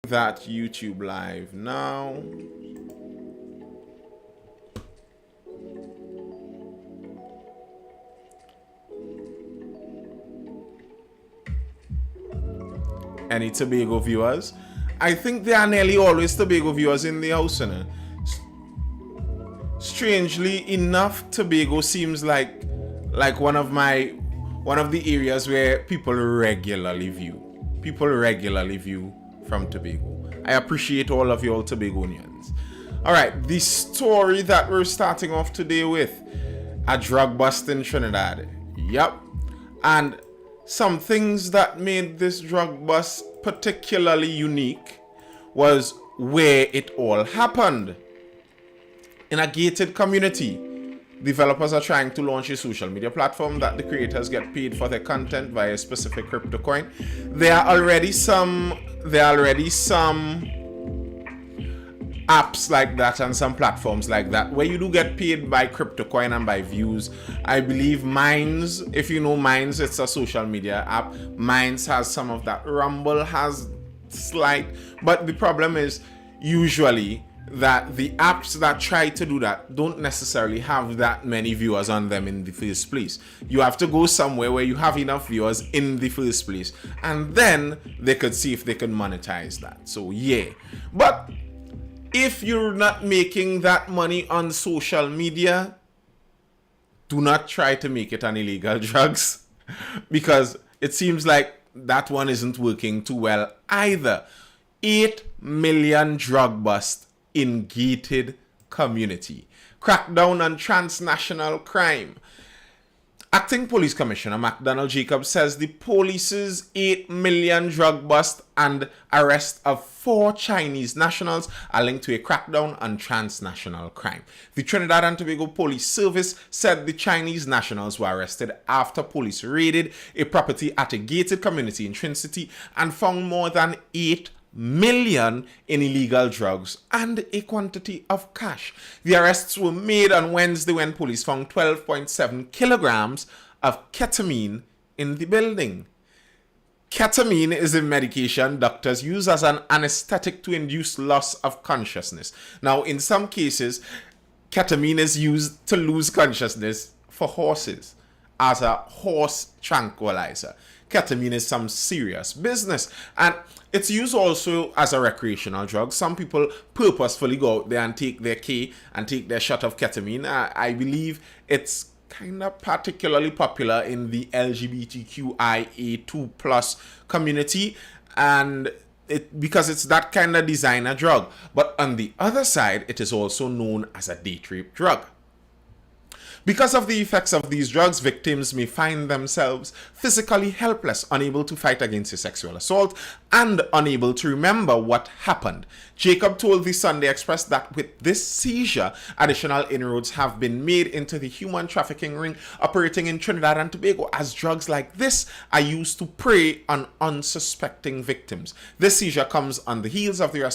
that YouTube live now. Any Tobago viewers? I think there are nearly always Tobago viewers in the house, you know? Strangely enough, Tobago seems like one of the areas where people regularly view. People regularly view from Tobago. I appreciate all of you all Tobagonians. Alright, the story that we're starting off today with, a drug bust in Trinidad. Yep. And some things that made this drug bust particularly unique was where it all happened. In a gated community, developers are trying to launch a social media platform that the creators get paid for their content via a specific crypto coin. There are already some apps like that and some platforms like that where you do get paid by crypto coin and by views. I believe Minds, if you know Minds, it's a social media app. Minds has some of that. Rumble has slight, but the problem is usually that the apps that try to do that don't necessarily have that many viewers on them in the first place. You have to go somewhere where you have enough viewers in the first place, and then they could see if they can monetize that. So yeah, but if you're not making that money on social media, do not try to make it on illegal drugs, because it seems like that one isn't working too well either. 8 million drug bust in gated community. Crackdown on transnational crime. Acting Police Commissioner McDonald Jacobs says the police's 8 million drug bust and arrest of 4 Chinese nationals are linked to a crackdown on transnational crime. The Trinidad and Tobago Police Service said the Chinese nationals were arrested after police raided a property at a gated community in Trinity and found more than 8 million in illegal drugs and a quantity of cash. The arrests were made on Wednesday when police found 12.7 kilograms of ketamine in the building. Ketamine is a medication doctors use as an anesthetic to induce loss of consciousness. Now, in some cases, ketamine is used to lose consciousness for horses as a horse tranquilizer. Ketamine is some serious business, and it's used also as a recreational drug. Some people purposefully go out there and take their K and take their shot of ketamine. I believe it's kind of particularly popular in the LGBTQIA2 plus community, and because it's that kind of designer drug. But on the other side, it is also known as a date rape drug. Because of the effects of these drugs, victims may find themselves physically helpless, unable to fight against a sexual assault, and unable to remember what happened. Jacob told the Sunday Express that with this seizure, additional inroads have been made into the human trafficking ring operating in Trinidad and Tobago, as drugs like this are used to prey on unsuspecting victims. This seizure comes on the heels of the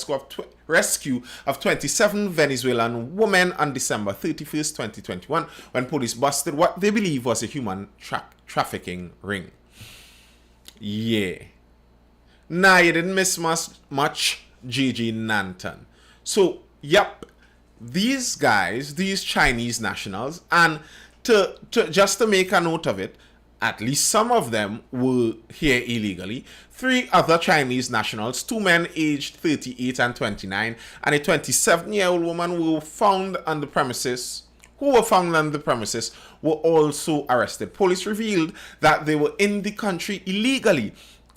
rescue of 27 Venezuelan women on December 31st, 2021, when police busted what they believe was a human trafficking ring. Yeah. Nah, you didn't miss much, Gigi Nanton. So, yep, these guys, these Chinese nationals, and to just to make a note of it, at least some of them were here illegally. 3 other Chinese nationals, 2 men aged 38 and 29, and a 27-year-old woman who were found on the premises, were also arrested. Police revealed that they were in the country illegally,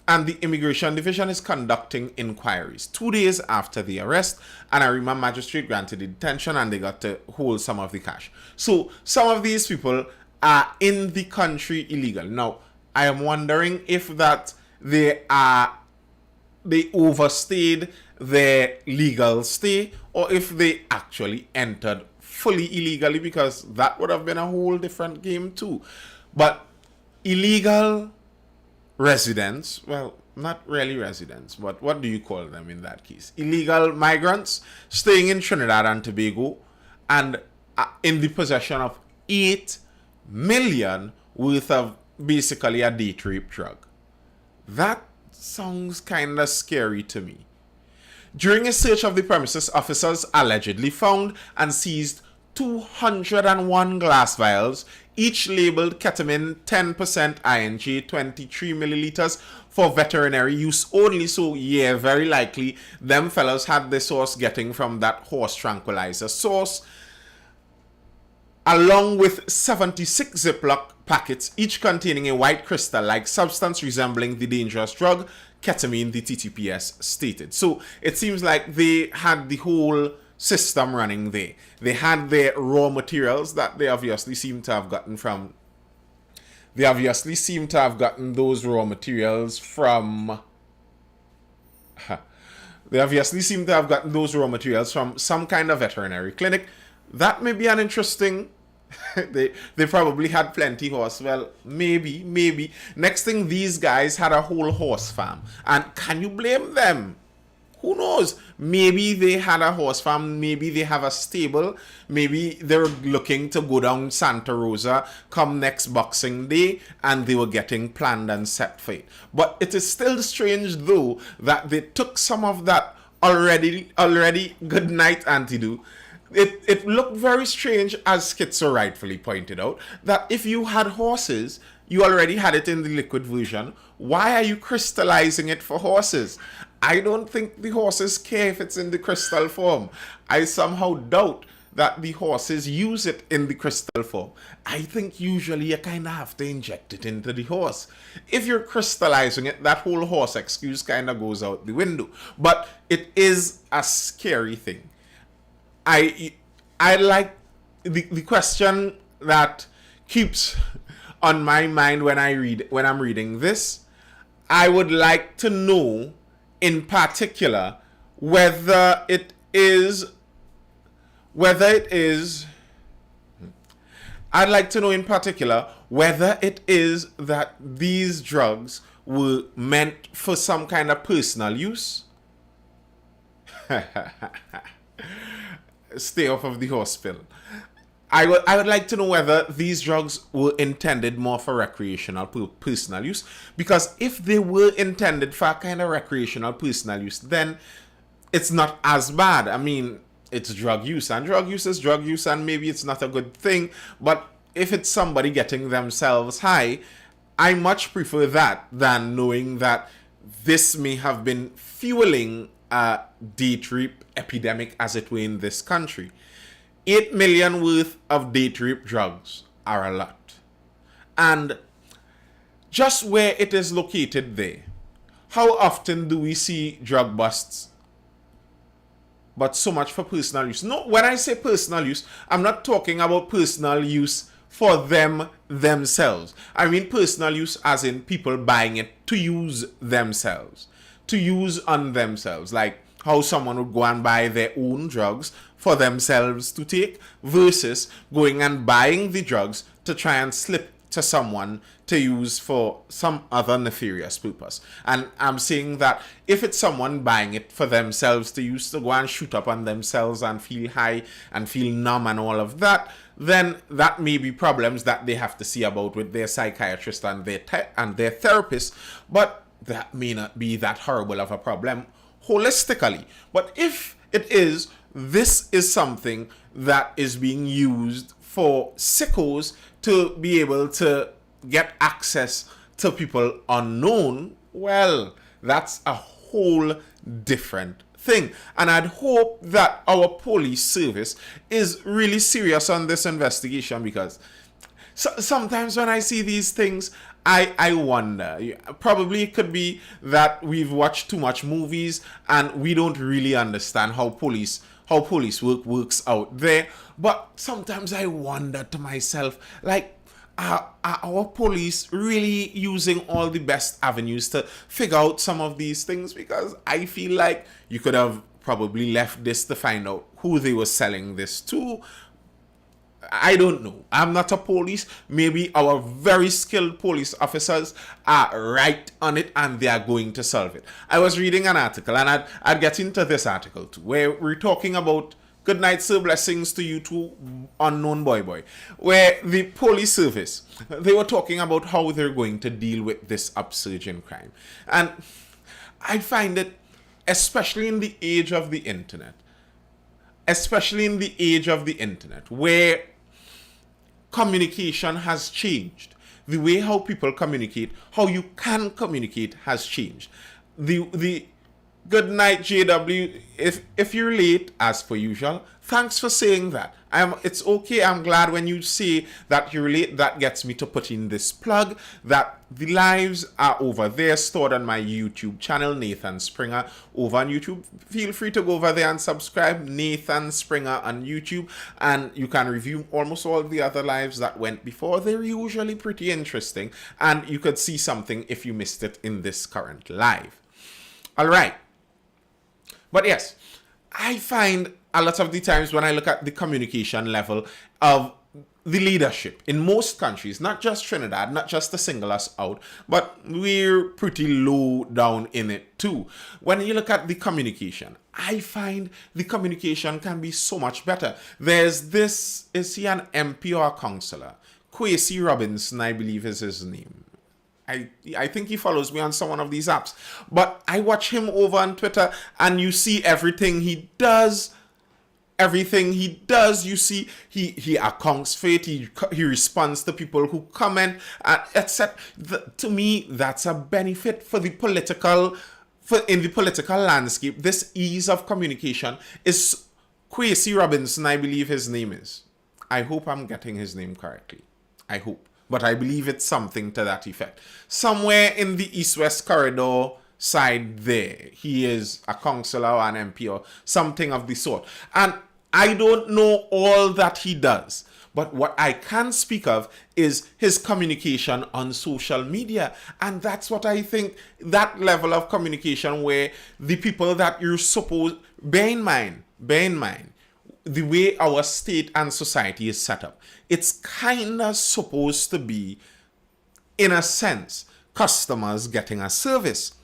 and the Immigration Division is conducting inquiries. 2 days after the arrest, an Arima magistrate granted the detention, and they got to hold some of the cash. So some of these people are in the country illegal. Now, I am wondering if that they overstayed their legal stay, or if they actually entered fully illegally, because that would have been a whole different game too. But illegal residents, well, not really residents, but what do you call them in that case? Illegal migrants staying in Trinidad and Tobago and in the possession of 8 million worth of basically a date rape drug. That sounds kind of scary to me. During a search of the premises, officers allegedly found and seized 201 glass vials, each labeled ketamine 10% ING 23 milliliters for veterinary use only. So yeah, very likely them fellas had the source getting from that horse tranquilizer source, along with 76 Ziploc packets, each containing a white crystal-like substance resembling the dangerous drug ketamine, the TTPS stated. So it seems like they had the whole system running there. They had their raw materials that they obviously seem to have gotten from. They obviously seem to have gotten those raw materials from. They obviously seem to have gotten those raw materials from some kind of veterinary clinic. That may be an interesting. they probably had plenty horse. Well, maybe. Next thing, these guys had a whole horse farm. And can you blame them? Who knows? Maybe they had a horse farm. Maybe they have a stable. Maybe they're looking to go down Santa Rosa come next Boxing Day, and they were getting planned and set for it. But it is still strange, though, that they took some of that already good night antidote. It looked very strange, as Schizo rightfully pointed out, that if you had horses, you already had it in the liquid version. Why are you crystallizing it for horses? I don't think the horses care if it's in the crystal form. I somehow doubt that the horses use it in the crystal form. I think usually you kind of have to inject it into the horse. If you're crystallizing it, that whole horse excuse kind of goes out the window. But it is a scary thing. I like the question that keeps on my mind when I'm reading this. I would like to know in particular whether it is I'd like to know in particular whether it is that these drugs were meant for some kind of personal use. Stay off of the horse pill. I would like to know whether these drugs were intended more for recreational personal use, because if they were intended for a kind of recreational personal use, then it's not as bad. I mean, it's drug use, and drug use is drug use, and maybe it's not a good thing, but if it's somebody getting themselves high, I much prefer that than knowing that this may have been fueling a date rape epidemic, as it were, in this country. 8 million worth of date rape drugs are a lot. And just where it is located there, how often do we see drug busts? But so much for personal use. No, when I say personal use, I'm not talking about personal use for them themselves. I mean personal use as in people buying it to use themselves. To use on themselves. Like how someone would go and buy their own drugs for themselves to take versus going and buying the drugs to try and slip to someone to use for some other nefarious purpose. And I'm saying that if it's someone buying it for themselves to use to go and shoot up on themselves and feel high and feel numb and all of that, then that may be problems that they have to see about with their psychiatrist and their therapist. But that may not be that horrible of a problem holistically. But if it is, this is something that is being used for sickos to be able to get access to people unknown, well, that's a whole different thing. And I'd hope that our police service is really serious on this investigation, because sometimes when I see these things, I wonder. Probably it could be that we've watched too much movies and we don't really understand how police work works out there. But sometimes I wonder to myself, like, are our police really using all the best avenues to figure out some of these things? Because I feel like you could have probably left this to find out who they were selling this to. I don't know. I'm not a police. Maybe our very skilled police officers are right on it and they are going to solve it. I was reading an article, and I'd get into this article too, where we're talking about good night, sir, blessings to you too, unknown boy, where the police service, they were talking about how they're going to deal with this upsurge in crime. And I find it especially in the age of the internet, where communication has changed. The way how people communicate, how you can communicate has changed. The good night, JW. If you're late, as per usual, thanks for saying that. It's okay. I'm glad when you say that you're late. That gets me to put in this plug that the lives are over there, stored on my YouTube channel, Nathan Springer, over on YouTube. Feel free to go over there and subscribe, Nathan Springer on YouTube, and you can review almost all the other lives that went before. They're usually pretty interesting, and you could see something if you missed it in this current live. All right. But yes, I find a lot of the times when I look at the communication level of the leadership in most countries, not just Trinidad, not just to single us out, but we're pretty low down in it too. When you look at the communication, I find the communication can be so much better. There's this, is he an MP or a councillor? Kwesi Robinson, I believe is his name. I think he follows me on some one of these apps. But I watch him over on Twitter, and you see everything he does. You see, he accounts for it. He responds to people who comment, etc. To me, that's a benefit for the political, in the political landscape. This ease of communication is Kwesi Robinson, I believe his name is. I hope I'm getting his name correctly. I hope. But I believe it's something to that effect. Somewhere in the East-West corridor side there, he is a councillor or an MP or something of the sort. And I don't know all that he does. But what I can speak of is his communication on social media. And that's what I think, that level of communication where the people that you're supposed... Bear in mind, the way our state and society is set up, it's kind of supposed to be, in a sense, customers getting a service.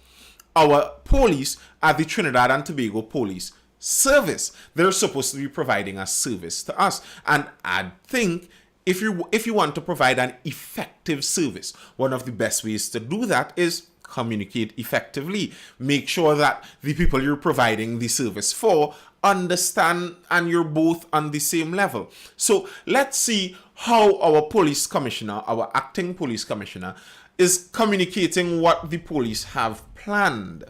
Our police are the Trinidad and Tobago Police Service. They're supposed to be providing a service to us. And I think if you want to provide an effective service, one of the best ways to do that is communicate effectively. Make sure that the people you're providing the service for understand and you're both on the same level. So let's see how our police commissioner, our acting police commissioner, is communicating what the police have planned.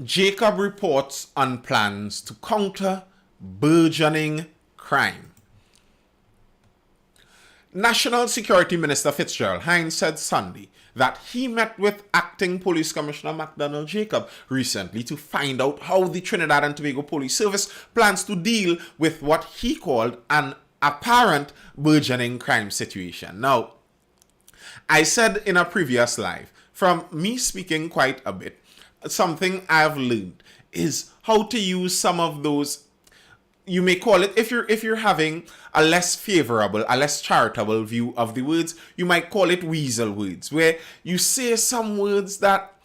Jacob reports on plans to counter burgeoning crime. National Security Minister Fitzgerald Hines said Sunday that he met with Acting Police Commissioner McDonald Jacob recently to find out how the Trinidad and Tobago Police Service plans to deal with what he called an apparent burgeoning crime situation. Now, I said in a previous live, from me speaking quite a bit, something I've learned is how to use some of those, you may call it, if you're having a less favorable, a less charitable view of the words, you might call it weasel words, where you say some words that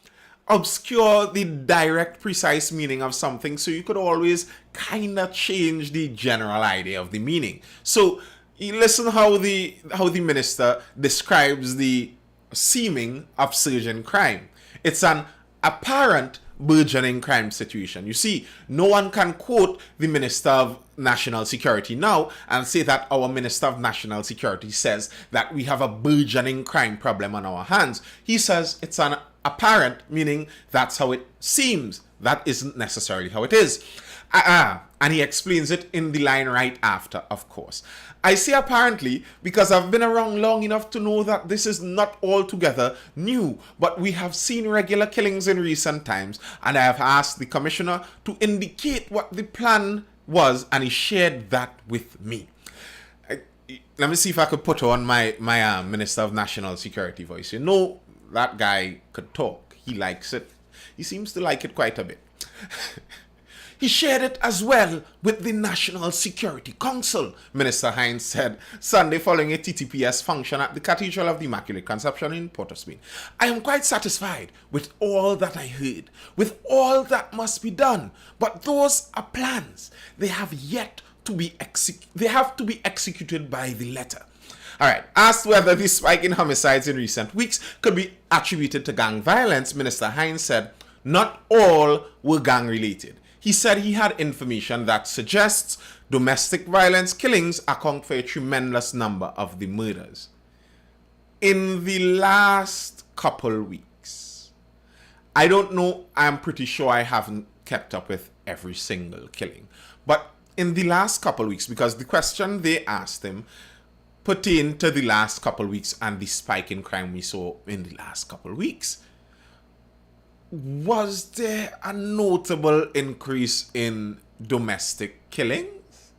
obscure the direct, precise meaning of something, so you could always kind of change the general idea of the meaning. So you listen how the minister describes the seeming upsurging crime. It's an apparent burgeoning crime situation. You see, no one can quote the Minister of National Security now and say that our Minister of National Security says that we have a burgeoning crime problem on our hands. He says it's an apparent, meaning that's how it seems. That isn't necessarily how it is. And he explains it in the line right after, of course. I say apparently because I've been around long enough to know that this is not altogether new, but we have seen regular killings in recent times, and I have asked the commissioner to indicate what the plan was, and he shared that with me. Let me see if I could put on my Minister of National Security voice. You know, that guy could talk. He likes it. He seems to like it quite a bit. He shared it as well with the National Security Council, Minister Hines said Sunday following a TTPS function at the Cathedral of the Immaculate Conception in Port of Spain. I am quite satisfied with all that I heard, with all that must be done, but those are plans. They have yet to be executed by the letter. All right. Asked whether the spike in homicides in recent weeks could be attributed to gang violence, Minister Hines said not all were gang related. He said he had information that suggests domestic violence killings account for a tremendous number of the murders. In the last couple weeks, I don't know, I'm pretty sure I haven't kept up with every single killing, but in the last couple weeks, because the question they asked him pertained to the last couple weeks and the spike in crime we saw in the last couple weeks, was there a notable increase in domestic killings?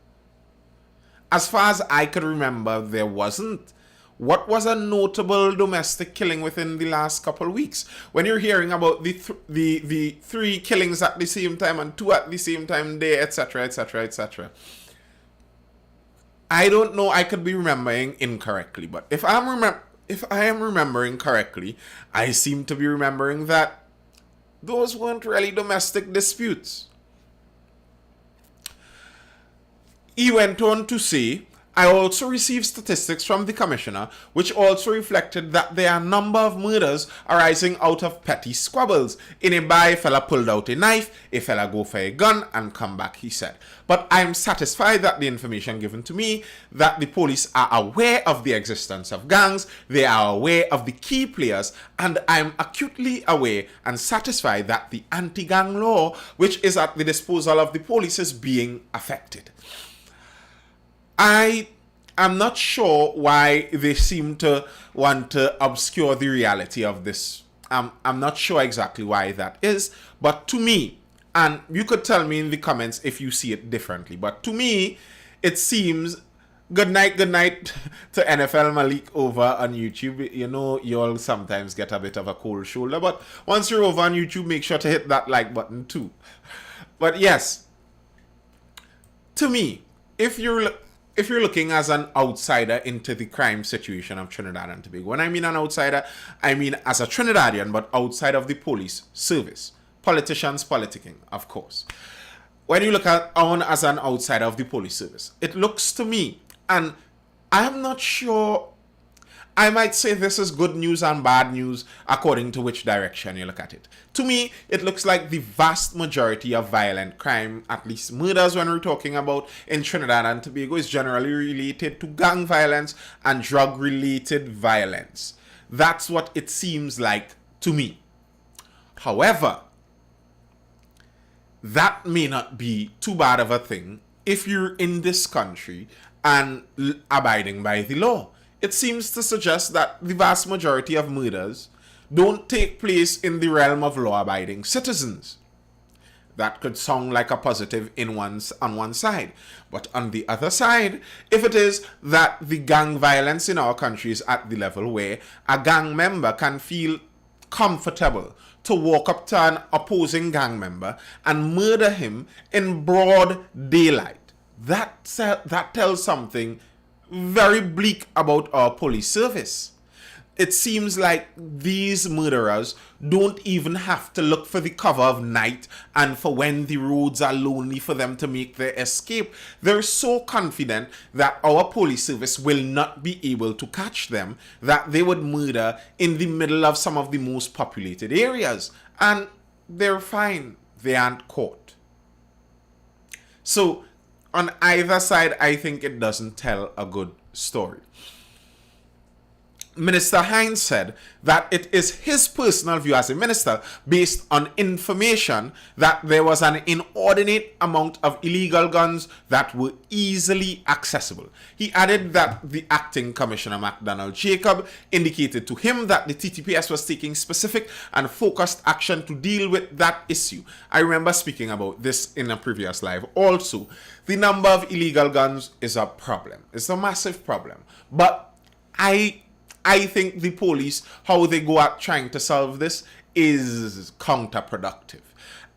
As far as I could remember, there wasn't. What was a notable domestic killing within the last couple weeks? When you're hearing about the 3 killings at the same time and 2 at the same time there, etc., etc., etc. I don't know, I could be remembering incorrectly, but if I am remembering correctly, I seem to be remembering that those weren't really domestic disputes. He went on to say, I also received statistics from the commissioner which also reflected that there are a number of murders arising out of petty squabbles. In a bar, a fella pulled out a knife, a fella go for a gun and come back, he said. But I am satisfied that the information given to me, that the police are aware of the existence of gangs, they are aware of the key players, and I am acutely aware and satisfied that the anti-gang law, which is at the disposal of the police, is being affected. I am not sure why they seem to want to obscure the reality of this. I'm not sure exactly why that is, but to me, and you could tell me in the comments if you see it differently, but to me, it seems, good night to NFL Malik over on YouTube. You know, you all sometimes get a bit of a cold shoulder, but once you're over on YouTube, make sure to hit that like button too. But yes, to me, if you're looking as an outsider into the crime situation of Trinidad and Tobago, when I mean an outsider, I mean as a Trinidadian, but outside of the police service. Politicians politicking, of course. When you look at on as an outsider of the police service, it looks to me, and I'm not sure, I might say this is good news and bad news according to which direction you look at it. To me, it looks like the vast majority of violent crime, at least murders when we're talking about in Trinidad and Tobago, is generally related to gang violence and drug-related violence. That's what it seems like to me. However, that may not be too bad of a thing if you're in this country and abiding by the law. It seems to suggest that the vast majority of murders don't take place in the realm of law-abiding citizens. That could sound like a positive on one side. But on the other side, if it is that the gang violence in our country is at the level where a gang member can feel comfortable to walk up to an opposing gang member and murder him in broad daylight, that tells something very bleak about our police service. It seems like these murderers don't even have to look for the cover of night and for when the roads are lonely for them to make their escape. They're so confident that our police service will not be able to catch them that they would murder in the middle of some of the most populated areas. And they're fine. They aren't caught. So, on either side, I think it doesn't tell a good story. Minister Hines said that it is his personal view as a minister, based on information, that there was an inordinate amount of illegal guns that were easily accessible. He added that the acting commissioner, McDonald Jacob, indicated to him that the TTPS was taking specific and focused action to deal with that issue. I remember speaking about this in a previous live also. The number of illegal guns is a problem. It's a massive problem. But I think the police, how they go at trying to solve this is counterproductive.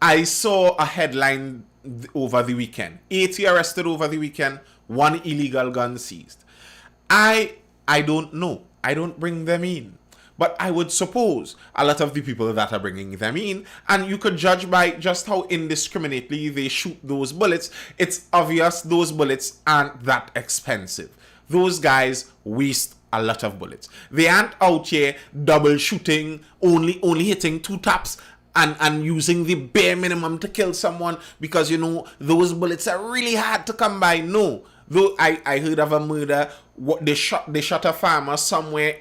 I saw a headline over the weekend. 80 arrested over the weekend, 1 illegal gun seized. I don't know. I don't bring them in. But I would suppose a lot of the people that are bringing them in, and you could judge by just how indiscriminately they shoot those bullets, it's obvious those bullets aren't that expensive. Those guys waste a lot of bullets. They aren't out here double shooting, only hitting 2 taps and using the bare minimum to kill someone because, you know, those bullets are really hard to come by. No. Though I heard of a murder, they shot a farmer somewhere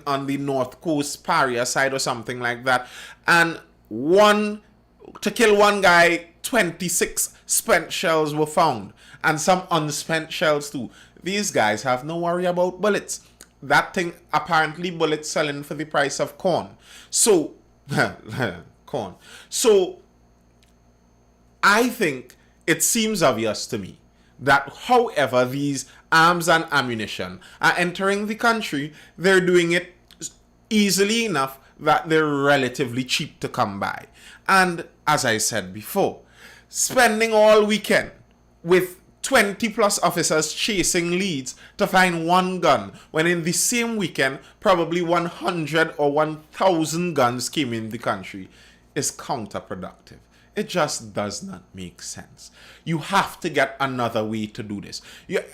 on the north coast, Paria side or something like that, and to kill one guy, 26 spent shells were found, and some unspent shells too. These guys have no worry about bullets. That thing, apparently bullets selling for the price of corn. So, corn. So, I think it seems obvious to me that however these arms and ammunition are entering the country, they're doing it easily enough that they're relatively cheap to come by. And as I said before, spending all weekend with 20 plus officers chasing leads to find one gun, when in the same weekend probably 100 or 1,000 guns came in the country, is counterproductive. It just does not make sense. You have to get another way to do this.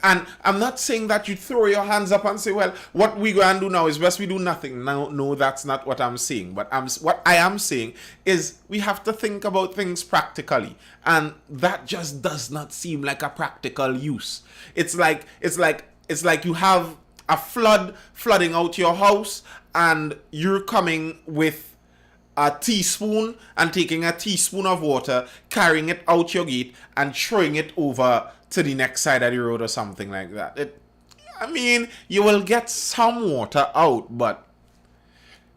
And I'm not saying that you throw your hands up and say, well, what we go and do now is best we do nothing. No, that's not what I'm saying. But what I am saying is we have to think about things practically. And that just does not seem like a practical use. It's like you have a flood flooding out your house and you're coming with a teaspoon and taking a teaspoon of water, carrying it out your gate and throwing it over to the next side of the road or something like that. You will get some water out, but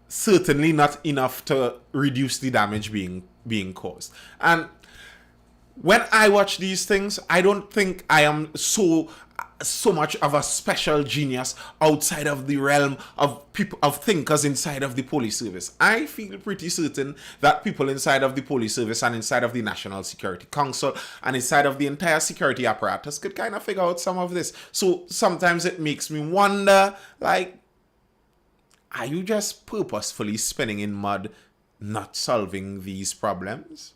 certainly not enough to reduce the damage being caused. And when I watch these things, I don't think I am so much of a special genius outside of the realm of people, of thinkers inside of the police service. I feel pretty certain that people inside of the police service and inside of the National Security Council and inside of the entire security apparatus could kind of figure out some of this. So sometimes it makes me wonder, like, are you just purposefully spinning in mud, not solving these problems?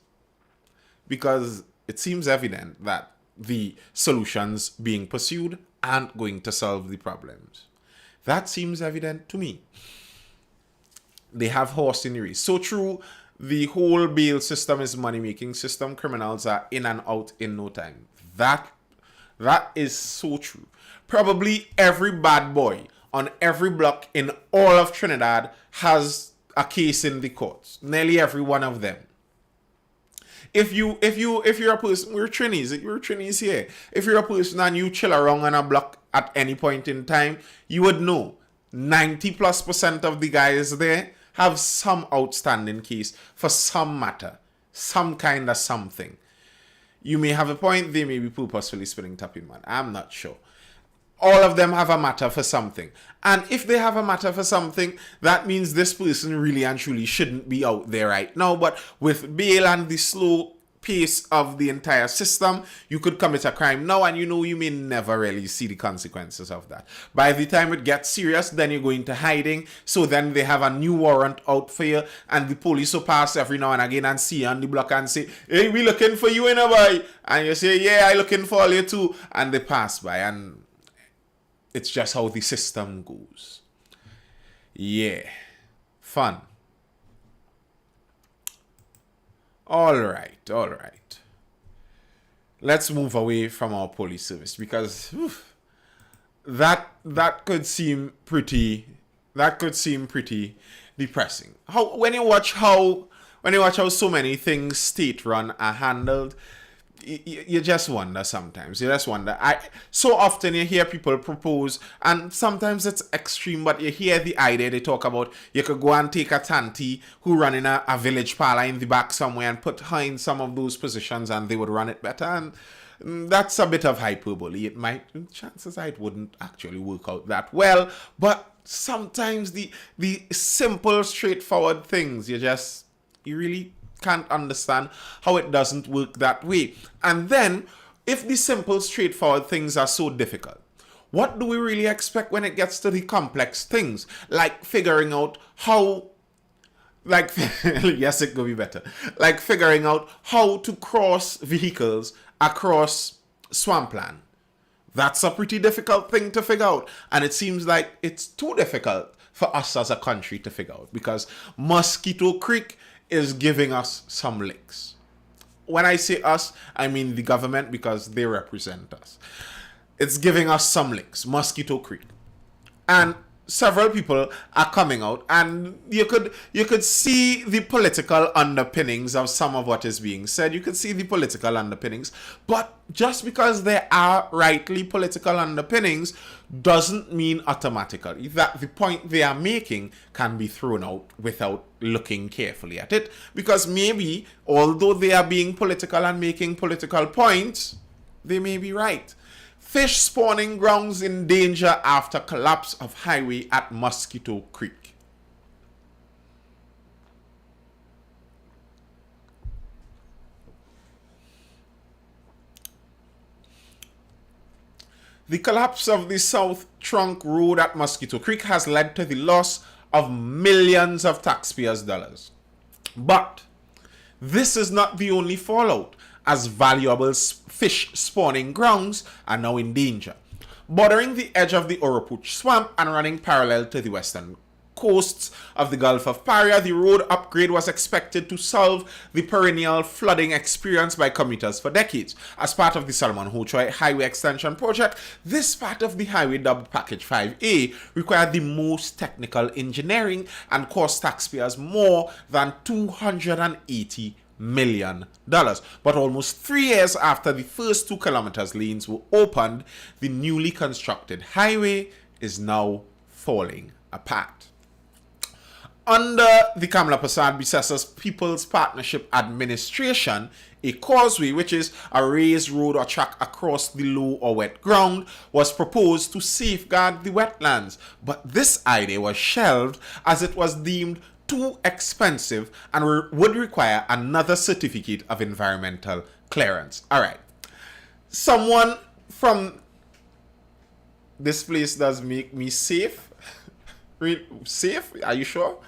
Because it seems evident that the solutions being pursued aren't going to solve the problems. That seems evident to me. They have horse in the race. So true, the whole bail system is money-making system. Criminals are in and out in no time. That is so true. Probably every bad boy on every block in all of Trinidad has a case in the courts. Nearly every one of them. If you're a person, we're Trinis here. If you're a person and you chill around on a block at any point in time, you would know 90+% of the guys there have some outstanding case for some matter, some kind of something. You may have a point, they may be purposefully spinning tapping man. I'm not sure. All of them have a matter for something. And if they have a matter for something, that means this person really and truly shouldn't be out there right now. But with bail and the slow pace of the entire system, you could commit a crime now and you may never really see the consequences of that. By the time it gets serious, then you go into hiding. So then they have a new warrant out for you and the police will pass every now and again and see you on the block and say, hey, we looking for you in a boy. And you say, yeah, I looking for you too. And they pass by and it's just how the system goes. Yeah. Fun. All right. Let's move away from our police service because that could seem pretty depressing. When you watch how so many things state run are handled, you just wonder sometimes. So often you hear people propose, and sometimes it's extreme, but you hear the idea they talk about. You could go and take a tanty who run in a village parlor in the back somewhere and put her in some of those positions and they would run it better. And that's a bit of hyperbole. Chances are it wouldn't actually work out that well, but sometimes the simple, straightforward things, you really can't understand how it doesn't work that way. And then, if the simple, straightforward things are so difficult, What do we really expect when it gets to the complex things? Like figuring out how, like, yes, it could be better. Like figuring out how to cross vehicles across swampland. That's a pretty difficult thing to figure out. And it seems like it's too difficult for us as a country to figure out because Mosquito Creek is giving us some licks. When I say us, I mean the government because they represent us. It's giving us some licks, Mosquito Creek. And several people are coming out, and you could see the political underpinnings of some of what is being said. You could see the political underpinnings, but just because there are rightly political underpinnings doesn't mean automatically that the point they are making can be thrown out without looking carefully at it. Because maybe, although they are being political and making political points, they may be right. Fish spawning grounds in danger after collapse of highway at Mosquito Creek. The collapse of the South Trunk Road at Mosquito Creek has led to the loss of millions of taxpayers' dollars. But this is not the only fallout, as valuable fish spawning grounds are now in danger. Bordering the edge of the Oropouche Swamp and running parallel to the western coasts of the Gulf of Paria, the road upgrade was expected to solve the perennial flooding experienced by commuters for decades. As part of the Solomon Hochoy Highway Extension Project, this part of the highway, dubbed Package 5A, required the most technical engineering and cost taxpayers more than $280 million. But almost 3 years after the first 2 kilometers lanes were opened, the newly constructed highway is now falling apart. Under the Kamla Prasad Bissasa's People's Partnership Administration, a causeway, which is a raised road or track across the low or wet ground, was proposed to safeguard the wetlands. But this idea was shelved as it was deemed too expensive and would require another certificate of environmental clearance. All right. Someone from this place does make me safe. Safe? Are you sure?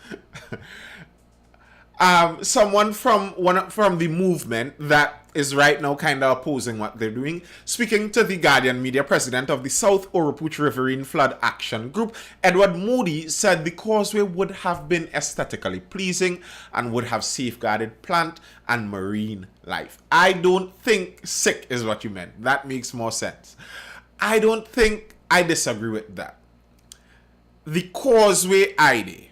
Someone from the movement that is right now kind of opposing what they're doing. Speaking to the Guardian media, president of the South Oropouche Riverine Flood Action Group, Edward Moody, said the causeway would have been aesthetically pleasing and would have safeguarded plant and marine life. I don't think sick is what you meant. That makes more sense. I disagree with that. The causeway idea,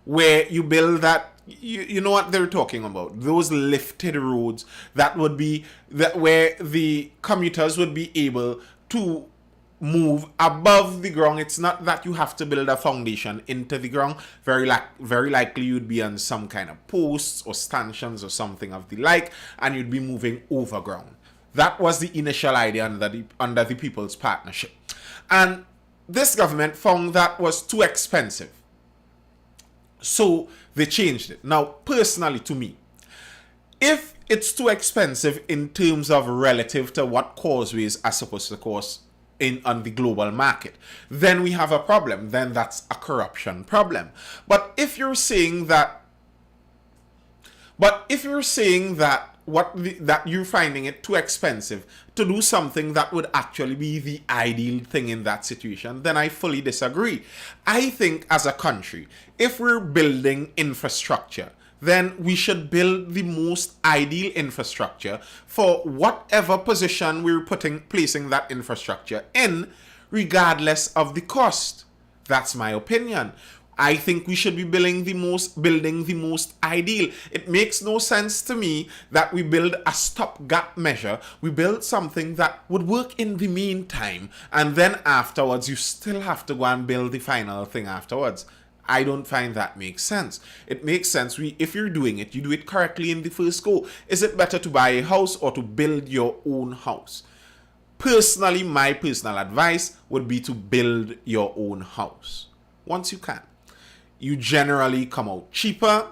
where you build that, you know what they're talking about, those lifted roads that would be that where the commuters would be able to move above the ground. It's not that you have to build a foundation into the ground. Very likely you'd be on some kind of posts or stanchions or something of the like, and you'd be moving over ground. That was the initial idea under the People's Partnership. And this government found that was too expensive. So they changed it. Now, personally to me, if it's too expensive in terms of relative to what causeways are supposed to cost on the global market, then we have a problem. Then that's a corruption problem. But if you're saying that that you're finding it too expensive to do something that would actually be the ideal thing in that situation, then I fully disagree. I think as a country, if we're building infrastructure, then we should build the most ideal infrastructure for whatever position we're placing that infrastructure in, regardless of the cost. That's my opinion. I think we should be building the most ideal. It makes no sense to me that we build a stopgap measure. We build something that would work in the meantime, and then afterwards you still have to go and build the final thing afterwards. I don't find that makes sense. It makes sense if you're doing it, you do it correctly in the first go. Is it better to buy a house or to build your own house? Personally, my personal advice would be to build your own house once you can. You generally come out cheaper.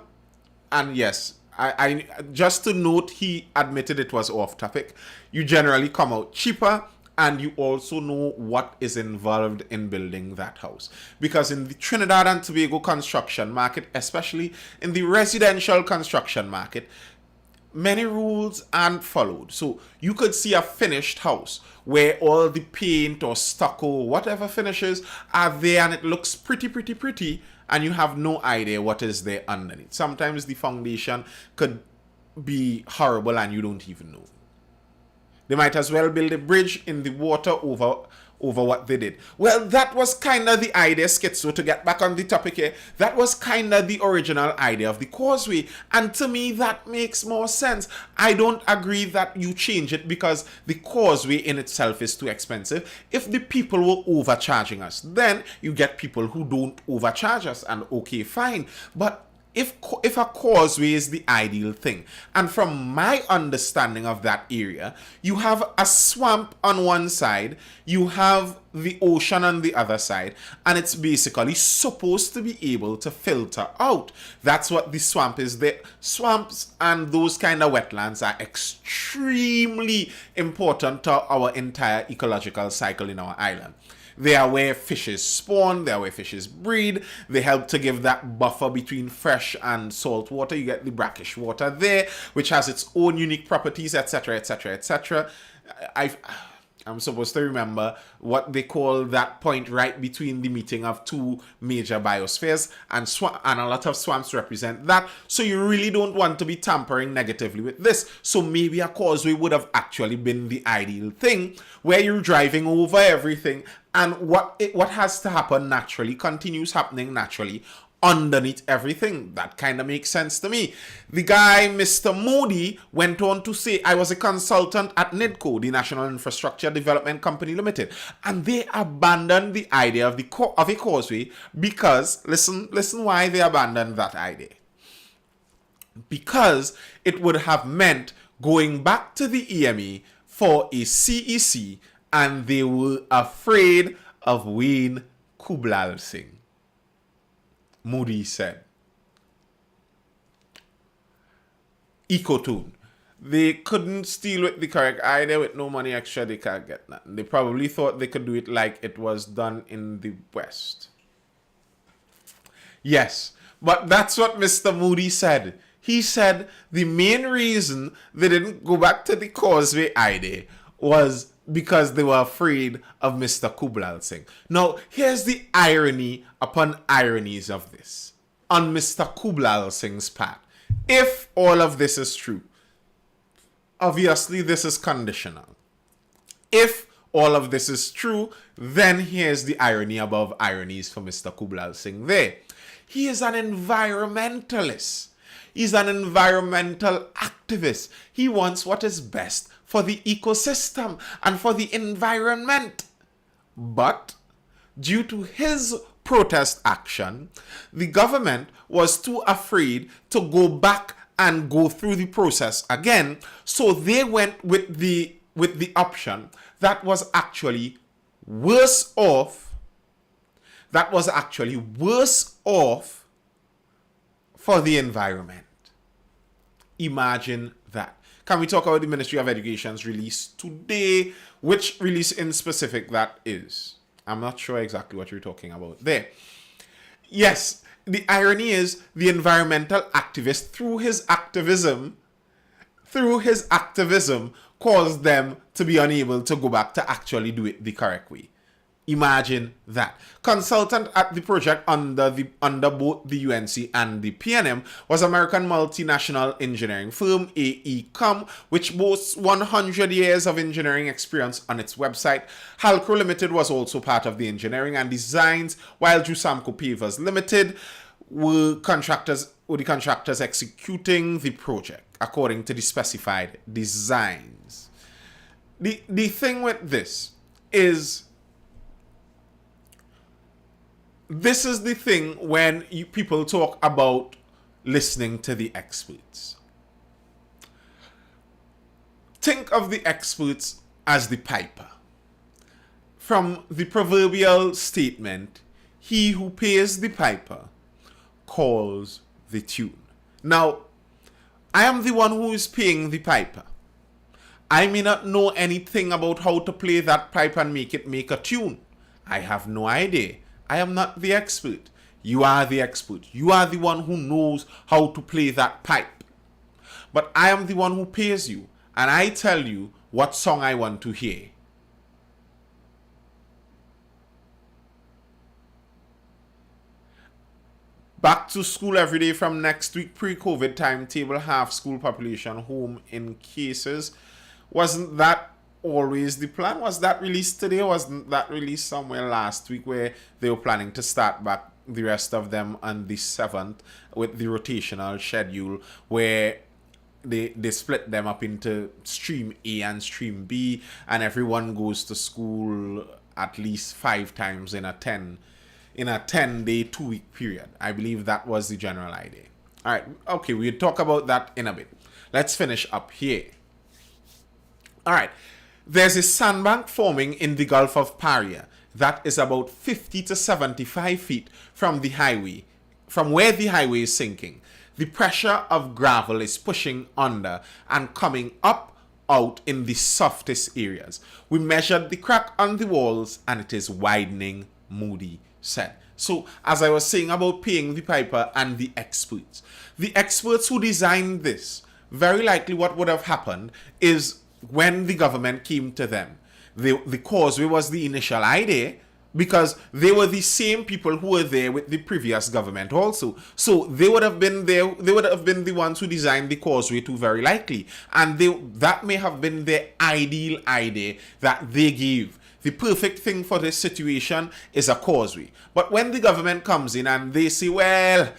And yes, I just to note, he admitted it was off topic. You generally come out cheaper and you also know what is involved in building that house. Because in the Trinidad and Tobago construction market, especially in the residential construction market, many rules aren't followed. So you could see a finished house where all the paint or stucco, whatever finishes are there, and it looks pretty, and you have no idea what is there underneath. Sometimes the foundation could be horrible and you don't even know. They might as well build a bridge in the water over what they did. Well, that was kind of the idea, Schizo, to get back on the topic here. That was kind of the original idea of the causeway. And to me, that makes more sense. I don't agree that you change it because the causeway in itself is too expensive. If the people were overcharging us, then you get people who don't overcharge us, and okay, fine. But if a causeway is the ideal thing, and from my understanding of that area, you have a swamp on one side, you have the ocean on the other side, and it's basically supposed to be able to filter out. That's what the swamp is. The swamps and those kind of wetlands are extremely important to our entire ecological cycle in our island. They are where fishes spawn, they are where fishes breed, they help to give that buffer between fresh and salt water. You get the brackish water there, which has its own unique properties, etc., etc., etc. I'm supposed to remember what they call that point right between the meeting of two major biospheres, and a lot of swamps represent that. So you really don't want to be tampering negatively with this. So maybe a causeway would have actually been the ideal thing, where you're driving over everything, and what has to happen naturally continues happening naturally underneath everything. That kind of makes sense to me. The guy, Mr. Modi, went on to say, I was a consultant at NIDCO, the National Infrastructure Development Company Limited, and they abandoned the idea of a causeway because, listen why they abandoned that idea. Because it would have meant going back to the EMA for a CEC, and they were afraid of Wayne Kublal Singh. Moody said. Ecotune. They couldn't steal with the correct idea. With no money extra, they can't get nothing. They probably thought they could do it like it was done in the West. Yes, but that's what Mr. Moody said. He said the main reason they didn't go back to the causeway idea was because they were afraid of Mr. Kublal Singh. Now, here's the irony upon ironies of this on Mr. Kublal Singh's part. If all of this is true, obviously this is conditional. If all of this is true, then here's the irony above ironies for Mr. Kublal Singh there. He is an environmentalist. He's an environmental activist. He wants what is best for the ecosystem and for the environment. But due to his protest action, the government was too afraid to go back and go through the process again. So they went with the option that was actually worse off. That was actually worse off for the environment. Imagine that. Can we talk about the Ministry of Education's release today? Which release in specific that is? I'm not sure exactly what you're talking about there. Yes, the irony is the environmental activist, through his activism, caused them to be unable to go back to actually do it the correct way. Imagine that. Consultant at the project under both the UNC and the PNM was American multinational engineering firm AECOM, which boasts 100 years of engineering experience on its website. Halco Limited was also part of the engineering and designs, while Jusamco Pavers Limited were the contractors executing the project according to the specified designs. The thing with this is, this is the thing when people talk about listening to the experts. Think of the experts as the piper. From the proverbial statement, he who pays the piper calls the tune. Now, I am the one who is paying the piper. I may not know anything about how to play that pipe and make it make a tune. I have no idea. I am not the expert. You are the expert. You are the one who knows how to play that pipe. But I am the one who pays you, and I tell you what song I want to hear. Back to school every day from next week, pre-COVID timetable, half school population home in cases. Wasn't that always the plan? Was that released today? Wasn't that released somewhere last week where they were planning to start back the rest of them on the 7th with the rotational schedule where they split them up into stream A and stream B, and everyone goes to school at least 5 times in a 10-day 2-week period. I believe that was the general idea. All right, okay, we'll talk about that in a bit. Let's finish up here. All right, there's a sandbank forming in the Gulf of Paria that is about 50 to 75 feet from the highway, from where the highway is sinking. The pressure of gravel is pushing under and coming up out in the softest areas. We measured the crack on the walls and it is widening, Moody said. So, as I was saying about paying the piper and the experts who designed this, very likely what would have happened is when the government came to them, the causeway was the initial idea, because they were the same people who were there with the previous government also. So they would have been there, they would have been the ones who designed the causeway too, very likely. And that may have been their ideal idea that they gave. The perfect thing for this situation is a causeway. But when the government comes in and they say, well,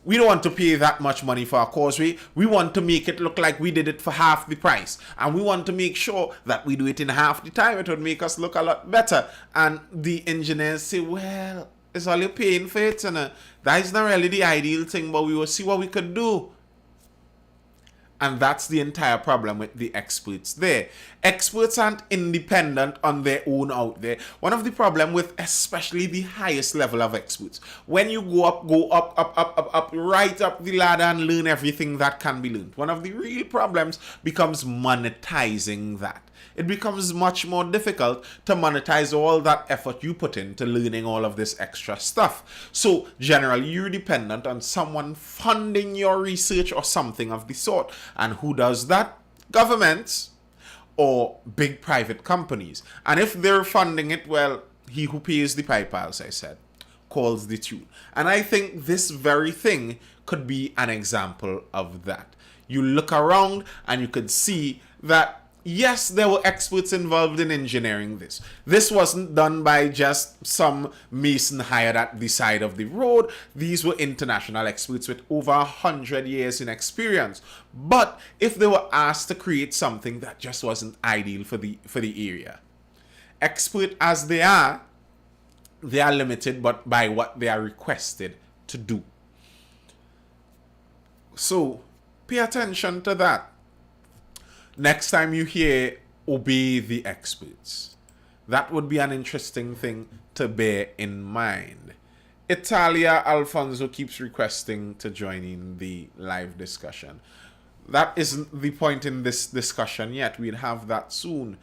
we don't want to pay that much money for a causeway. We want to make it look like we did it for half the price. And we want to make sure that we do it in half the time. It would make us look a lot better. And the engineers say, well, it's all you're paying for it. And that is not really the ideal thing, but we will see what we could do. And that's the entire problem with the experts there. Experts aren't independent on their own out there. One of the problem with especially the highest level of experts, when you go up, right up the ladder and learn everything that can be learned, one of the real problems becomes monetizing that. It becomes much more difficult to monetize all that effort you put into learning all of this extra stuff. So generally you're dependent on someone funding your research or something of the sort. And who does that? Governments or big private companies. And if they're funding it, well, he who pays the piper, as I said, calls the tune. And I think this very thing could be an example of that. You look around and you could see that yes, there were experts involved in engineering this. This wasn't done by just some mason hired at the side of the road. These were international experts with over 100 years in experience. But if they were asked to create something that just wasn't ideal for the area, expert as they are limited but by what they are requested to do. So pay attention to that. Next time you hear obey the experts, that would be an interesting thing to bear in mind. Italia Alfonso keeps requesting to join in the live discussion. That isn't the point in this discussion yet. We'd have that soon.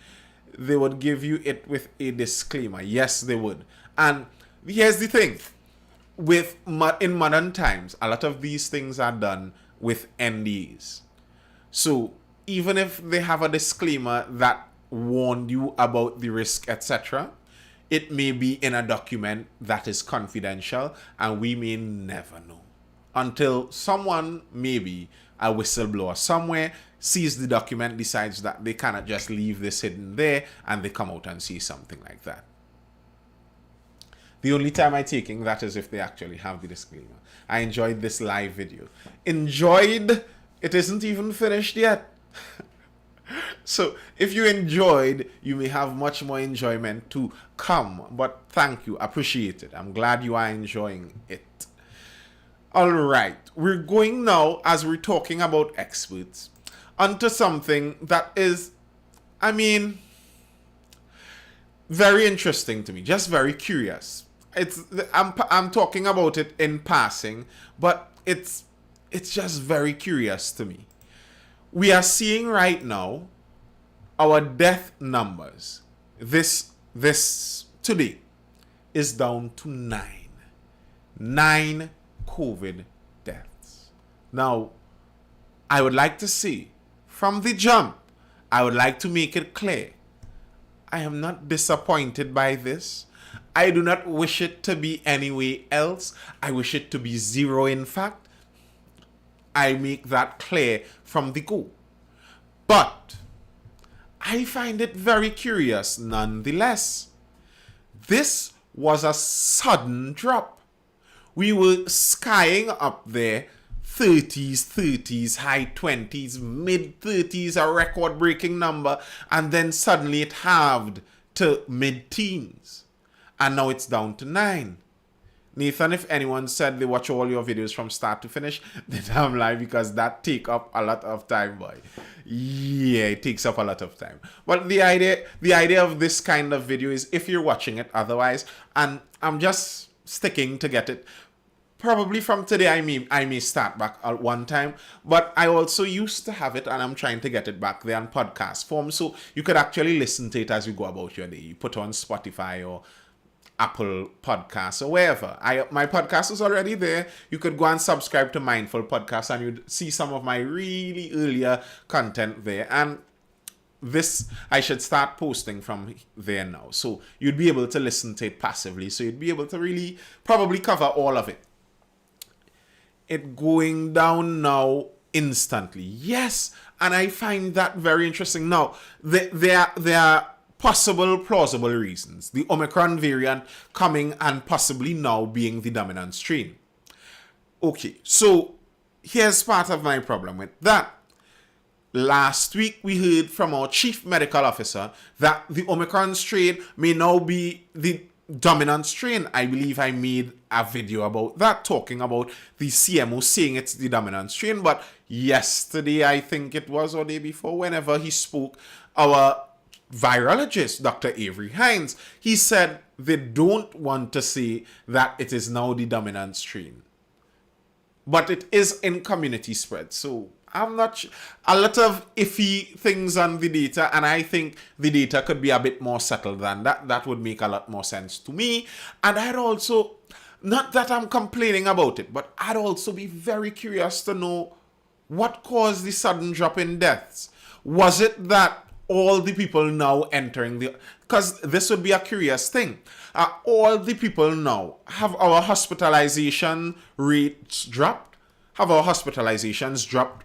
They would give you it with a disclaimer. Yes, they would. And here's the thing. In modern times, a lot of these things are done with NDAs. So even if they have a disclaimer that warned you about the risk, etc., it may be in a document that is confidential, and we may never know until someone, maybe a whistleblower somewhere, sees the document, decides that they cannot just leave this hidden there, and they come out and see something like that. The only time I'm taking that is if they actually have the disclaimer. I enjoyed this live video. Enjoyed? It isn't even finished yet. So if you enjoyed, you may have much more enjoyment to come. But thank you, appreciate it. I'm glad you are enjoying it. All right, we're going now, as we're talking about experts, onto something that is, very interesting to me, just very curious. I'm talking about it in passing, but it's just very curious to me. We are seeing right now our death numbers this today is down to 9 COVID deaths. Now, I would like to say from the jump, I would like to make it clear, I am not disappointed by this. I do not wish it to be any way else. I wish it to be zero, in fact. I make that clear from the go. But I find it very curious nonetheless. This was a sudden drop. We were skying up there, 30s, high 20s, mid 30s, a record breaking number, and then suddenly it halved to mid teens. And now it's down to 9. Nathan, if anyone said they watch all your videos from start to finish, then I'm lying, because that take up a lot of time, boy. Yeah, it takes up a lot of time. But the idea of this kind of video is if you're watching it otherwise, and I'm just sticking to get it. Probably from today I may start back at one time, but I also used to have it and I'm trying to get it back there on podcast form, so you could actually listen to it as you go about your day. You put on Spotify or Apple Podcasts or wherever. My podcast is already there. You could go and subscribe to MindFULL Podcast and you'd see some of my really earlier content there. And this, I should start posting from there now. So you'd be able to listen to it passively. So you'd be able to really probably cover all of it. It going down now instantly. Yes. And I find that very interesting. Now, there are possible, plausible reasons. The Omicron variant coming and possibly now being the dominant strain. Okay, so here's part of my problem with that. Last week, we heard from our chief medical officer that the Omicron strain may now be the dominant strain. I believe I made a video about that, talking about the CMO saying it's the dominant strain. But yesterday, I think it was, or day before, whenever he spoke, our virologist, Dr. Avery Hines, he said they don't want to say that it is now the dominant strain. But it is in community spread. So I'm not sure. A lot of iffy things on the data, and I think the data could be a bit more settled than that. That would make a lot more sense to me. And I'd also, not that I'm complaining about it, but I'd also be very curious to know what caused the sudden drop in deaths. Was it that all the people now entering because this would be a curious thing. All the people now, have our hospitalization rates dropped? Have our hospitalizations dropped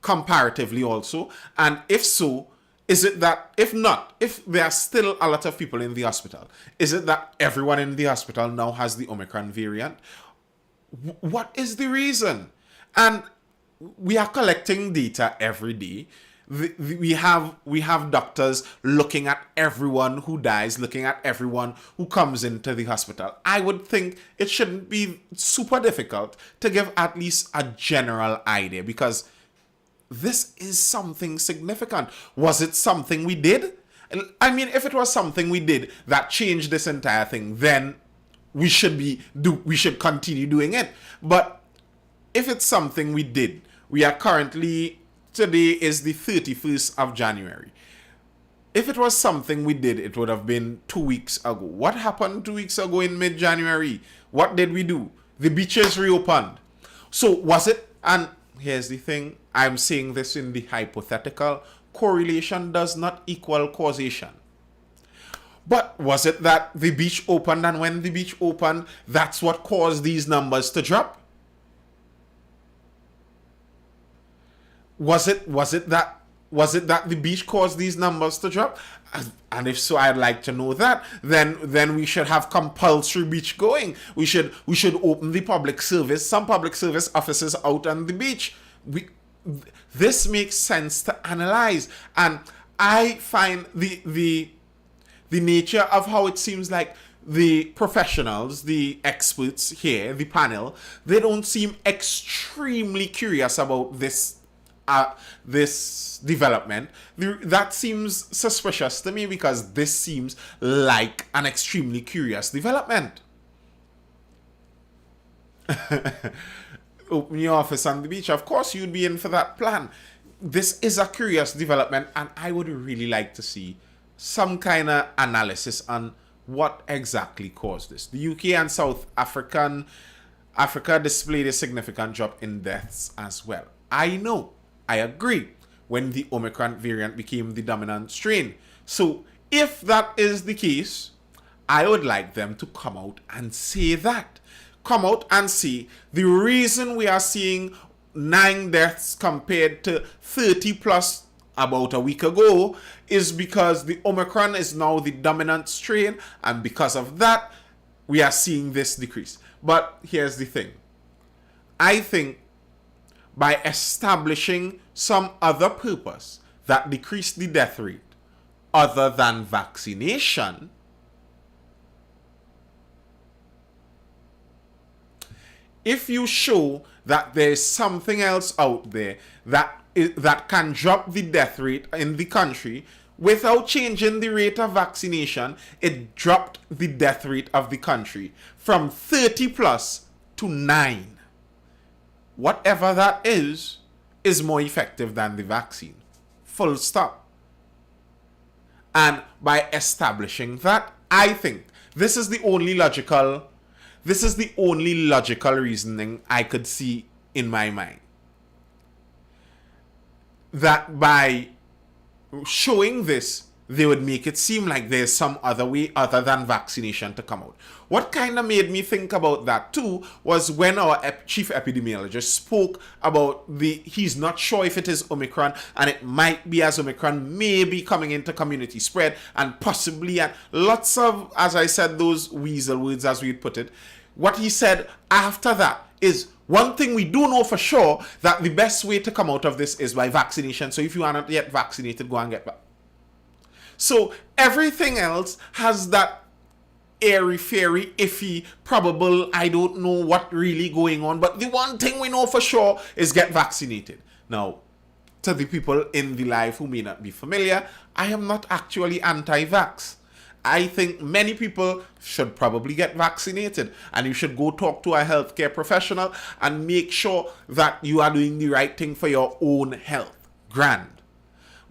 comparatively also? And if so, is it that, if not, if there are still a lot of people in the hospital, is it that everyone in the hospital now has the Omicron variant? What is the reason? And we are collecting data every day. We have doctors looking at everyone who dies, looking at everyone who comes into the hospital. I would think it shouldn't be super difficult to give at least a general idea, because this is something significant. Was it something we did? I mean, if it was something we did that changed this entire thing, then we should continue doing it. But if it's something we did, we are currently, today is the 31st of January. If it was something we did, it would have been 2 weeks ago. What happened 2 weeks ago in mid-January? What did we do? The beaches reopened. So was it, and here's the thing, I'm saying this in the hypothetical, correlation does not equal causation. But was it that the beach opened, and when the beach opened, that's what caused these numbers to drop? Was it that the beach caused these numbers to drop? And if so, I'd like to know that. Then we should have compulsory beach going. We should open the public service, some public service offices out on the beach. This makes sense to analyze, and I find the nature of how it seems like the professionals, the experts here, the panel, they don't seem extremely curious about this development. That seems suspicious to me, because this seems like an extremely curious development. Open your office on the beach. Of course, you'd be in for that plan. this is a curious development, and I would really like to see some kind of analysis on what exactly caused this. The UK and South Africa displayed a significant drop in deaths as well. I know, I agree, when the Omicron variant became the dominant strain. So if that is the case, I would like them to come out and say that. Come out and say the reason we are seeing 9 deaths compared to 30 plus about a week ago is because the Omicron is now the dominant strain, and because of that, we are seeing this decrease. But here's the thing. I think by establishing some other purpose that decreased the death rate other than vaccination, if you show that there's something else out there that can drop the death rate in the country without changing the rate of vaccination, it dropped the death rate of the country from 30 plus to 9. Whatever that is more effective than the vaccine. Full stop. And by establishing that, I think this is the only logical reasoning I could see in my mind. That by showing this, they would make it seem like there's some other way other than vaccination to come out. What kind of made me think about that too was when our chief epidemiologist spoke about he's not sure if it is Omicron, and it might be as Omicron may be coming into community spread, and possibly, and lots of, as I said, those weasel words as we'd put it. What he said after that is, one thing we do know for sure, that the best way to come out of this is by vaccination. So if you are not yet vaccinated, go and get back. So everything else has that airy-fairy, iffy, probable, I don't know what really going on. But the one thing we know for sure is get vaccinated. Now, to the people in the live who may not be familiar, I am not actually anti-vax. I think many people should probably get vaccinated, and you should go talk to a healthcare professional and make sure that you are doing the right thing for your own health. Grand.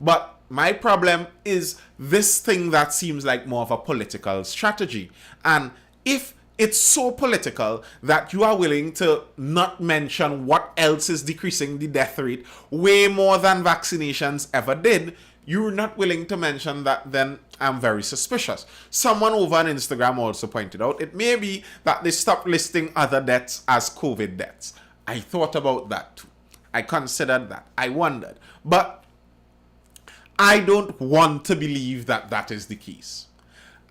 But my problem is this thing that seems like more of a political strategy. And if it's so political that you are willing to not mention what else is decreasing the death rate way more than vaccinations ever did, you're not willing to mention that, then I'm very suspicious. Someone over on Instagram also pointed out it may be that they stopped listing other deaths as COVID deaths. I thought about that too. I considered that. I wondered. But I don't want to believe that that is the case.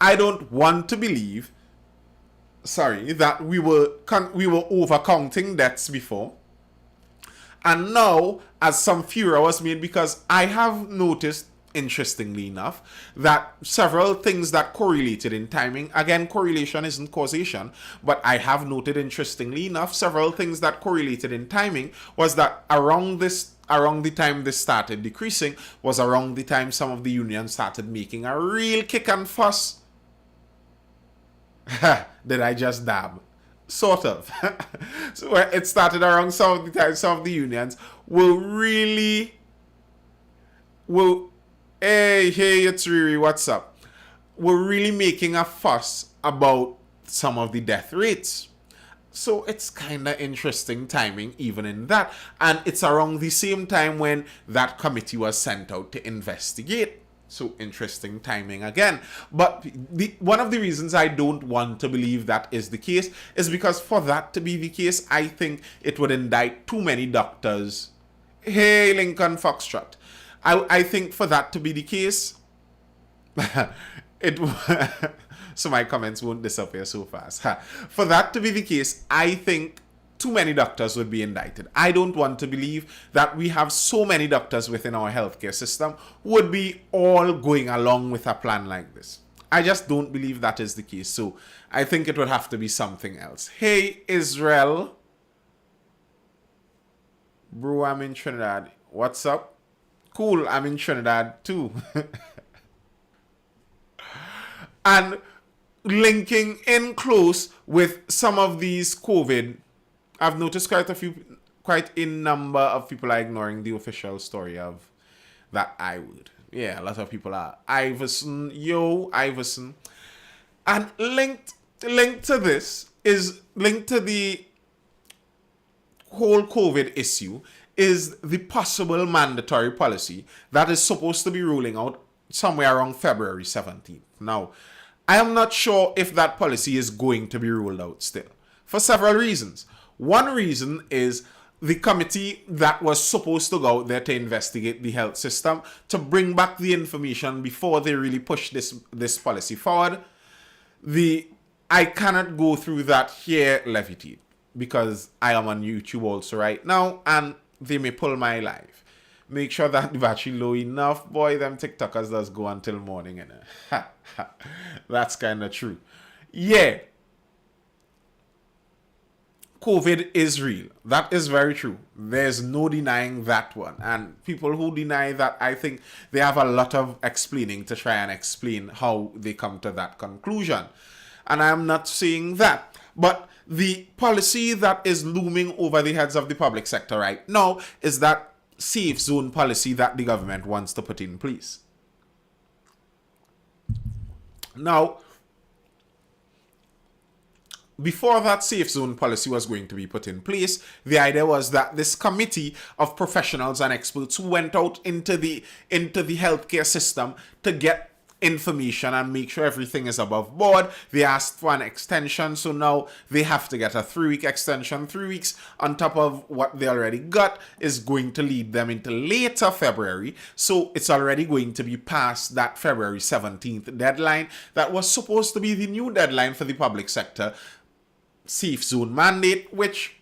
I don't want to believe, that we were overcounting deaths before. And now, as some furor was made, because I have noticed, interestingly enough, that several things that correlated in timing, again, correlation isn't causation, but I have noted, interestingly enough, several things that correlated in timing was that around the time this started decreasing was around the time some of the unions started making a real kick and fuss. Did I just dab? Sort of. So it started around some of the time some of the unions hey, it's Riri, what's up? We're really making a fuss about some of the death rates. So it's kind of interesting timing even in that. And it's around the same time when that committee was sent out to investigate. So interesting timing again. But one of the reasons I don't want to believe that is the case is because for that to be the case, I think it would indict too many doctors. Hey, Lincoln Foxtrot. I think for that to be the case, so my comments won't disappear so fast. For that to be the case, I think too many doctors would be indicted. I don't want to believe that we have so many doctors within our healthcare system would be all going along with a plan like this. I just don't believe that is the case. So I think it would have to be something else. Hey, Israel. Bro, I'm in Trinidad. What's up? Cool, I'm in Trinidad too. And linking in close with some of these COVID, I've noticed quite a few quite a number of people are ignoring the official story of that I would. Yeah, a lot of people are. Iverson, Iverson. And linked to this is linked to the whole COVID issue is the possible mandatory policy that is supposed to be rolling out somewhere around February 17th. Now, I am not sure if that policy is going to be rolled out still for several reasons. One reason is the committee that was supposed to go out there to investigate the health system to bring back the information before they really push this policy forward. I cannot go through that here, Levity, because I am on YouTube also right now and they may pull my live. Make sure that the battery low enough. Boy, them TikTokers does go until morning. That's kind of true. Yeah. COVID is real. That is very true. There's no denying that one. And people who deny that, I think they have a lot of explaining to try and explain how they come to that conclusion. And I'm not saying that. But the policy that is looming over the heads of the public sector right now is that safe zone policy that the government wants to put in place. Now, before that safe zone policy was going to be put in place, the idea was that this committee of professionals and experts who went out into the healthcare system to get information and make sure everything is above board. They asked for an extension, so now they have to get a 3-week extension. 3 weeks on top of what they already got is going to lead them into later February. So it's already going to be past that February 17th deadline that was supposed to be the new deadline for the public sector safe zone mandate, which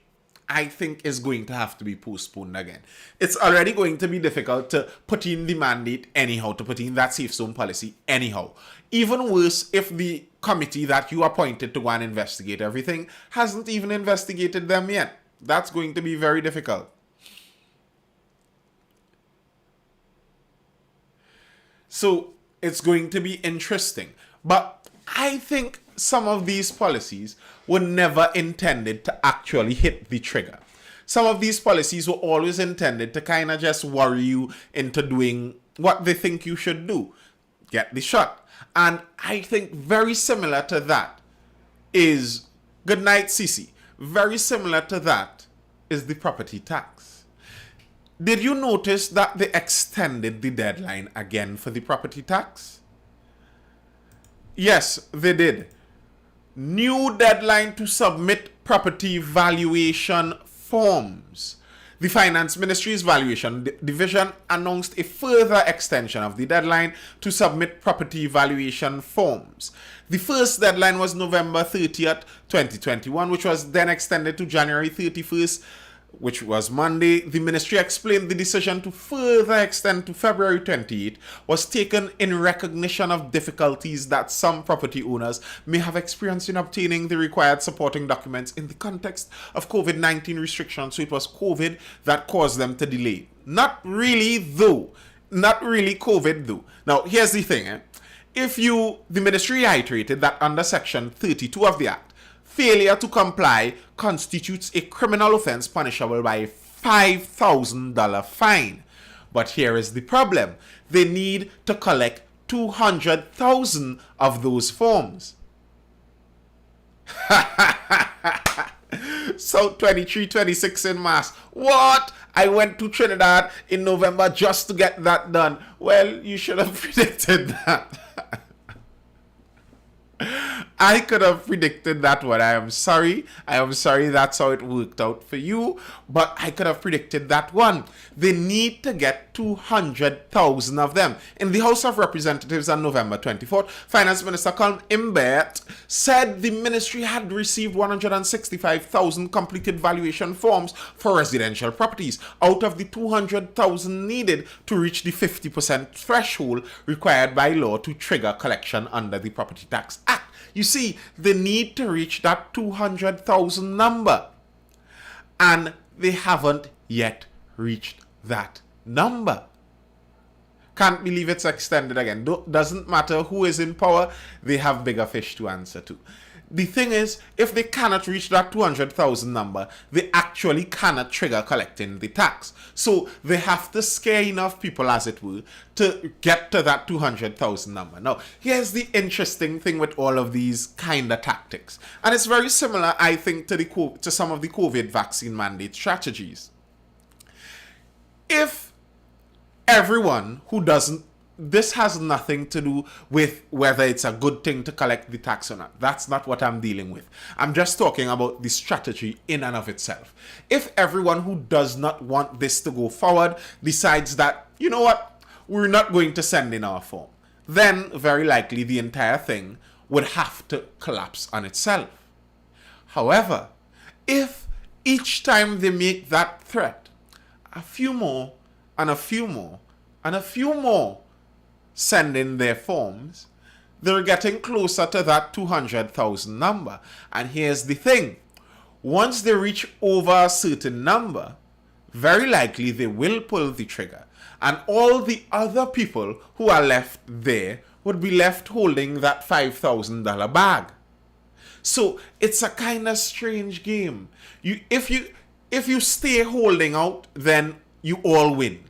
I think is going to have to be postponed again. It's already going to be difficult to put in the mandate anyhow, to put in that safe zone policy anyhow. Even worse if the committee that you appointed to go and investigate everything hasn't even investigated them yet. That's going to be very difficult. So it's going to be interesting. But I think some of these policies were never intended to actually hit the trigger. Some of these policies were always intended to kind of just worry you into doing what they think you should do. Get the shot. And I think very similar to that is, good night, Sisi. Very similar to that is the property tax. Did you notice that they extended the deadline again for the property tax? Yes, they did. New deadline to submit property valuation forms. The Finance Ministry's Valuation Division announced a further extension of the deadline to submit property valuation forms. The first deadline was November 30th, 2021, which was then extended to January 31st, which was Monday. The ministry explained the decision to further extend to February 28th was taken in recognition of difficulties that some property owners may have experienced in obtaining the required supporting documents in the context of COVID-19 restrictions. So it was COVID that caused them to delay. Not really COVID though. Now here's the thing. The ministry reiterated that under section 32 of the Act, failure to comply constitutes a criminal offense punishable by a $5,000 fine. But here is the problem. They need to collect 200,000 of those forms. So 23, 26 in mass. What? I went to Trinidad in November just to get that done. Well, you should have predicted that. I could have predicted that one. I am sorry that's how it worked out for you. But I could have predicted that one. They need to get 200,000 of them. In the House of Representatives on November 24th, Finance Minister Colm Imbert said the ministry had received 165,000 completed valuation forms for residential properties out of the 200,000 needed to reach the 50% threshold required by law to trigger collection under the Property Tax Act. You see, they need to reach that 200,000 number. And they haven't yet reached that number. Can't believe it's extended again. Doesn't matter who is in power, they have bigger fish to answer to. the thing is, if they cannot reach that 200,000 number, they actually cannot trigger collecting the tax. So they have to scare enough people, as it were, to get to that 200,000 number. Now, here's the interesting thing with all of these kind of tactics. And it's very similar, I think, to some of the COVID vaccine mandate strategies. If everyone who doesn't, this has nothing to do with whether it's a good thing to collect the tax or not. That's not what I'm dealing with. I'm just talking about the strategy in and of itself. If everyone who does not want this to go forward decides that, you know what, we're not going to send in our form, then very likely the entire thing would have to collapse on itself. However, if each time they make that threat, a few more and a few more and a few more send in their forms, they're getting closer to that 200,000 number. And here's the thing. Once they reach over a certain number, very likely they will pull the trigger. And all the other people who are left there would be left holding that $5,000 bag. So it's a kind of strange game. If you stay holding out, then you all win.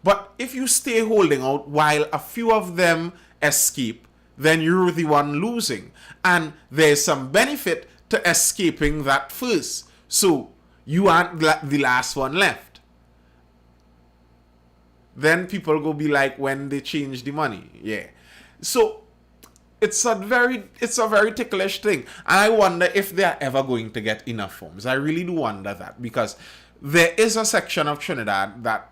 But if you stay holding out while a few of them escape, then you're the one losing. And there's some benefit to escaping that first. So you aren't the last one left. Then people go be like, when they change the money. Yeah. So it's a very ticklish thing. And I wonder if they are ever going to get enough forms. I really do wonder that, because there is a section of Trinidad that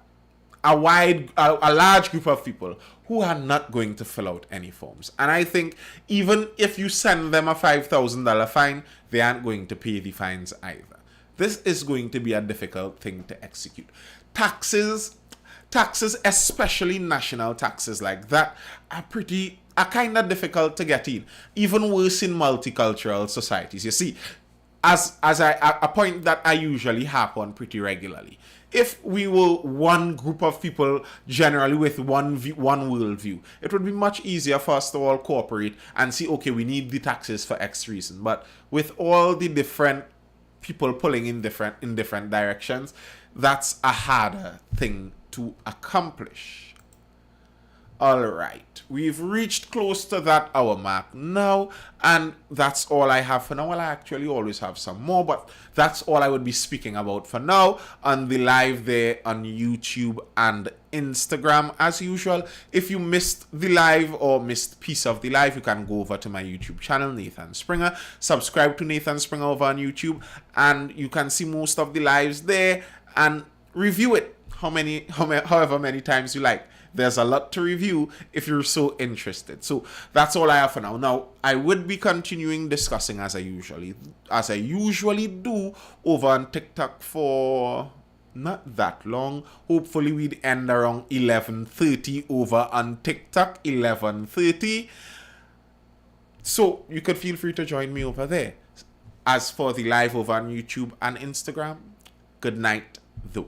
a large group of people who are not going to fill out any forms. And I think even if you send them a $5,000 fine, they aren't going to pay the fines either. This is going to be a difficult thing to execute. Taxes, especially national taxes like that, are kind of difficult to get in. Even worse in multicultural societies. You see, as a point that I usually harp on pretty regularly. If we were one group of people generally with one worldview, it would be much easier for us to all cooperate and see, okay, we need the taxes for X reason. But with all the different people pulling in different directions, that's a harder thing to accomplish. Alright, we've reached close to that hour mark now, and that's all I have for now. Well, I actually always have some more, but that's all I would be speaking about for now on the live there on YouTube and Instagram. As usual, if you missed the live or missed piece of the live, you can go over to my YouTube channel, Nathan Springer. Subscribe to Nathan Springer over on YouTube, and you can see most of the lives there and review it however many times you like. There's a lot to review if you're so interested. So that's all I have for now. Now, I would be continuing discussing as I usually do over on TikTok for not that long. Hopefully we'd end around 11:30 over on TikTok, 11:30. So you could feel free to join me over there. As for the live over on YouTube and Instagram, good night though.